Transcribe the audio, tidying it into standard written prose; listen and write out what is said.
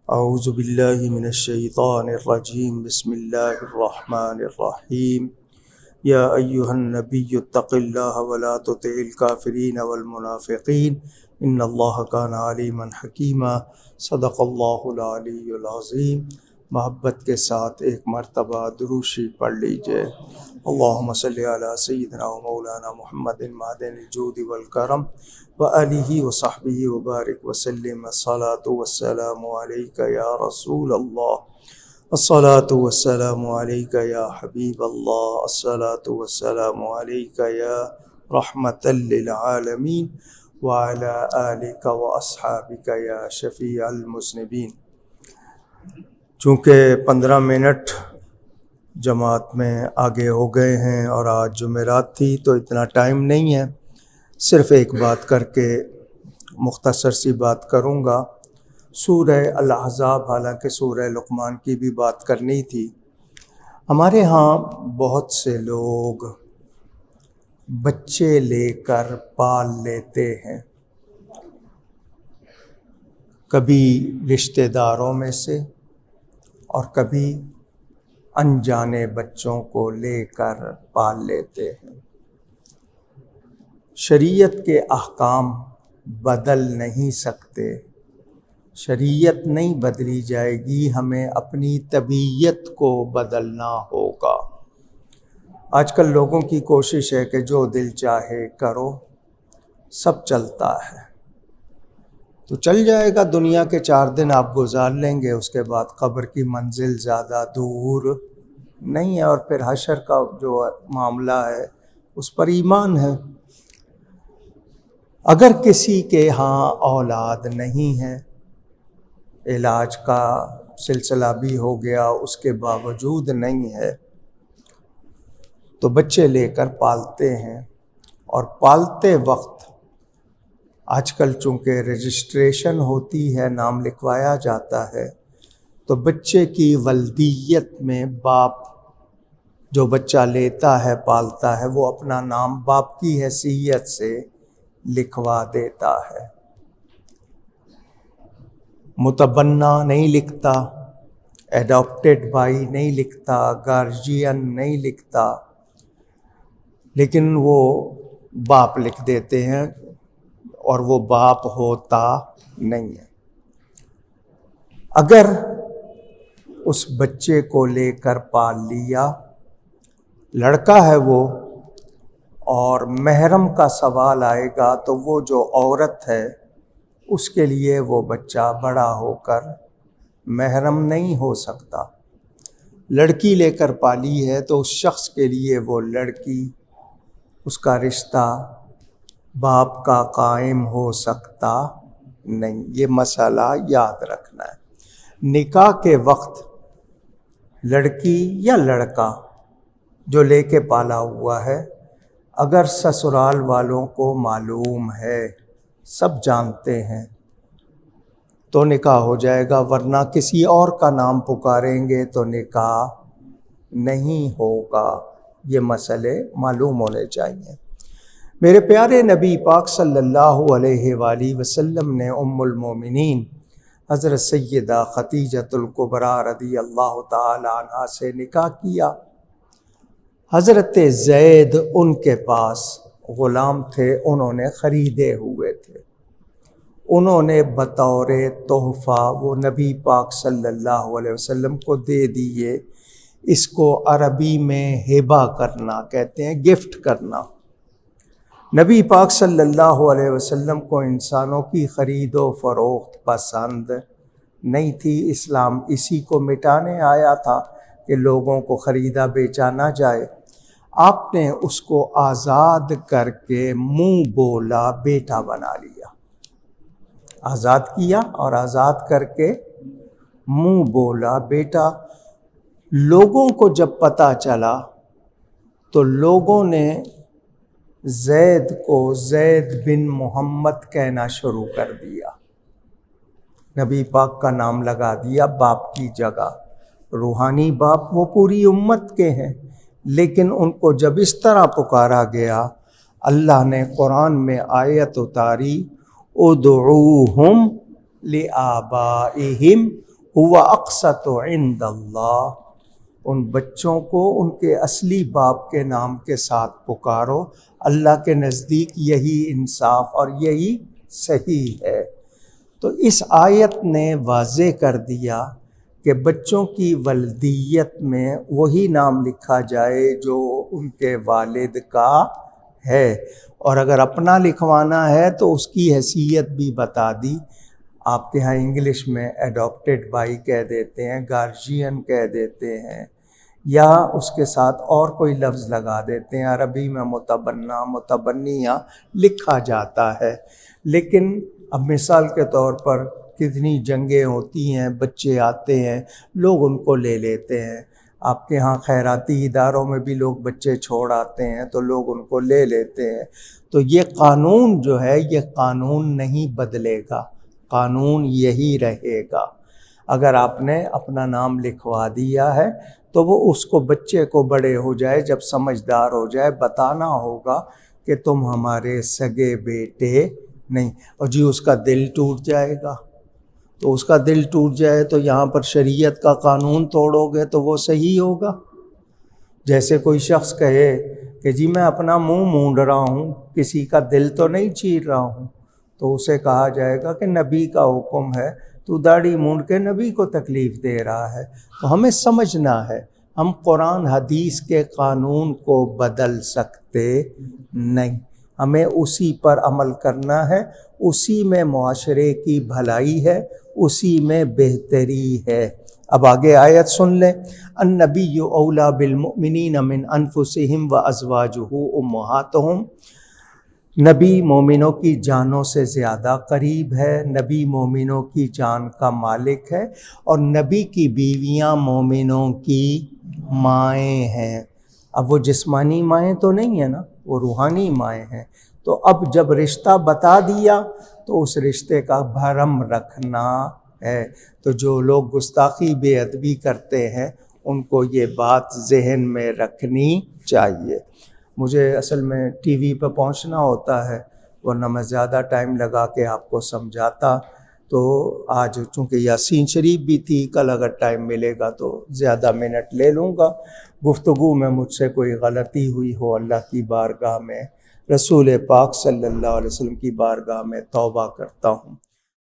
اعوذ باللہ من الشیطان الرجیم بسم اللہ الرحمن الرحیم یا ایہا النبی اتق اللہ ولا تطع الکافرین والمنافقین ان اللہ کان علیما حکیما۔ صدق اللہ العلی العظیم۔ محبت کے ساتھ ایک مرتبہ درود شریف پڑھ لیجئے۔ اللہم صلی علی سیدنا و مولانا محمد معدن الجود والکرم وآلہ وصحبہ وبارک وسلم۔ الصلاۃ والسلام علیک یا رسول اللہ، الصلاۃ والسلام علیک یا حبیب اللہ، الصلاۃ والسلام علیک یا رحمۃ للعالمین وعلی آلک واصحابک یا شفیع المذنبین۔ چونکہ 15 منٹ جماعت میں آگے ہو گئے ہیں اور آج جمعرات تھی تو اتنا ٹائم نہیں ہے، صرف ایک بات کر کے مختصر سی بات کروں گا۔ سورہ الاحزاب، حالانکہ سورہ لقمان کی بھی بات کرنی تھی۔ ہمارے ہاں بہت سے لوگ بچے لے کر پال لیتے ہیں، کبھی رشتہ داروں میں سے اور کبھی انجانے بچوں کو لے کر پال لیتے ہیں۔ شریعت کے احکام بدل نہیں سکتے، شریعت نہیں بدلی جائے گی، ہمیں اپنی طبیعت کو بدلنا ہوگا۔ آج کل لوگوں کی کوشش ہے کہ جو دل چاہے کرو، سب چلتا ہے تو چل جائے گا۔ دنیا کے 4 دن آپ گزار لیں گے، اس کے بعد قبر کی منزل زیادہ دور نہیں ہے، اور پھر حشر کا جو معاملہ ہے اس پر ایمان ہے۔ اگر کسی کے ہاں اولاد نہیں ہے، علاج کا سلسلہ بھی ہو گیا، اس کے باوجود نہیں ہے، تو بچے لے کر پالتے ہیں۔ اور پالتے وقت آج کل چونکہ رجسٹریشن ہوتی ہے، نام لکھوایا جاتا ہے، تو بچے کی ولدیت میں باپ جو بچہ لیتا ہے پالتا ہے، وہ اپنا نام باپ کی حیثیت سے لکھوا دیتا ہے۔ متبنی نہیں لکھتا، ایڈاپٹیڈ بائی نہیں لکھتا، گارجین نہیں لکھتا، لیکن وہ باپ لکھ دیتے ہیں، اور وہ باپ ہوتا نہیں ہے۔ اگر اس بچے کو لے کر پال لیا، لڑکا ہے وہ، اور محرم کا سوال آئے گا تو وہ جو عورت ہے اس کے لیے وہ بچہ بڑا ہو کر محرم نہیں ہو سکتا۔ لڑکی لے کر پالی ہے تو اس شخص کے لیے وہ لڑکی، اس کا رشتہ باپ کا قائم ہو سکتا نہیں۔ یہ مسئلہ یاد رکھنا ہے۔ نکاح کے وقت لڑکی یا لڑکا جو لے کے پالا ہوا ہے، اگر سسرال والوں کو معلوم ہے، سب جانتے ہیں، تو نکاح ہو جائے گا، ورنہ کسی اور کا نام پکاریں گے تو نکاح نہیں ہوگا۔ یہ مسئلے معلوم ہونے چاہیے۔ میرے پیارے نبی پاک صلی اللہ علیہ وآلہ وسلم نے ام المومنین حضرت سیدہ خدیجۃ الکبریٰ رضی اللہ تعالی عنہا سے نکاح کیا۔ حضرت زید ان کے پاس غلام تھے، انہوں نے خریدے ہوئے تھے، انہوں نے بطور تحفہ وہ نبی پاک صلی اللہ علیہ وسلم کو دے دیے۔ اس کو عربی میں ہبہ کرنا کہتے ہیں، گفٹ کرنا۔ نبی پاک صلی اللہ علیہ وسلم کو انسانوں کی خرید و فروخت پسند نہیں تھی۔ اسلام اسی کو مٹانے آیا تھا کہ لوگوں کو خریدا بیچا نہ جائے۔ آپ نے اس کو آزاد کر کے منہ بولا بیٹا بنا لیا، آزاد کیا اور آزاد کر کے منہ بولا بیٹا۔ لوگوں کو جب پتہ چلا تو لوگوں نے زید کو زید بن محمد کہنا شروع کر دیا، نبی پاک کا نام لگا دیا باپ کی جگہ۔ روحانی باپ وہ پوری امت کے ہیں، لیکن ان کو جب اس طرح پکارا گیا، اللہ نے قرآن میں آیت اتاری، ادعوہم لآبائہم ہوا اقسط عند اللہ، ان بچوں کو ان کے اصلی باپ کے نام کے ساتھ پکارو، اللہ کے نزدیک یہی انصاف اور یہی صحیح ہے۔ تو اس آیت نے واضح کر دیا کہ بچوں کی ولدیت میں وہی نام لکھا جائے جو ان کے والد کا ہے، اور اگر اپنا لکھوانا ہے تو اس کی حیثیت بھی بتا دی۔ آپ کے ہاں انگلش میں ایڈاپٹیڈ بائی کہہ دیتے ہیں، گارجین کہہ دیتے ہیں، یا اس کے ساتھ اور کوئی لفظ لگا دیتے ہیں۔ عربی میں متبنہ، متبنیہ لکھا جاتا ہے، لیکن اب مثال کے طور پر کتنی جنگیں ہوتی ہیں، بچے آتے ہیں، لوگ ان کو لے لیتے ہیں۔ آپ کے ہاں خیراتی اداروں میں بھی لوگ بچے چھوڑ آتے ہیں تو لوگ ان کو لے لیتے ہیں۔ تو یہ قانون جو ہے، یہ قانون نہیں بدلے گا، قانون یہی رہے گا۔ اگر آپ نے اپنا نام لکھوا دیا ہے تو وہ اس کو، بچے کو بڑے ہو جائے، جب سمجھدار ہو جائے، بتانا ہوگا کہ تم ہمارے سگے بیٹے نہیں۔ اور جی اس کا دل ٹوٹ جائے گا، تو اس کا دل ٹوٹ جائے تو یہاں پر شریعت کا قانون توڑو گے تو وہ صحیح ہوگا؟ جیسے کوئی شخص کہے کہ جی میں اپنا منہ مونڈ رہا ہوں، کسی کا دل تو نہیں چیر رہا ہوں، تو اسے کہا جائے گا کہ نبی کا حکم ہے، تو داڑھی مونڈ کے نبی کو تکلیف دے رہا ہے۔ تو ہمیں سمجھنا ہے، ہم قرآن حدیث کے قانون کو بدل سکتے نہیں، ہمیں اسی پر عمل کرنا ہے، اسی میں معاشرے کی بھلائی ہے، اسی میں بہتری ہے۔ اب آگے آیت سن لیں۔ النبی اولیٰ بالمؤمنین من انفسہم وازواجہ امہاتہم، نبی مومنوں کی جانوں سے زیادہ قریب ہے، نبی مومنوں کی جان کا مالک ہے، اور نبی کی بیویاں مومنوں کی مائیں ہیں۔ اب وہ جسمانی مائیں تو نہیں ہیں نا، وہ روحانی مائیں ہیں۔ تو اب جب رشتہ بتا دیا تو اس رشتے کا بھرم رکھنا ہے۔ تو جو لوگ گستاخی بے ادبی کرتے ہیں ان کو یہ بات ذہن میں رکھنی چاہیے۔ مجھے اصل میں ٹی وی پہ پہنچنا ہوتا ہے، ورنہ میں زیادہ ٹائم لگا کے آپ کو سمجھاتا۔ تو آج چونکہ یاسین شریف بھی تھی، کل اگر ٹائم ملے گا تو زیادہ منٹ لے لوں گا۔ گفتگو میں مجھ سے کوئی غلطی ہوئی ہو، اللہ کی بارگاہ میں، رسول پاک صلی اللہ علیہ وسلم کی بارگاہ میں توبہ کرتا ہوں۔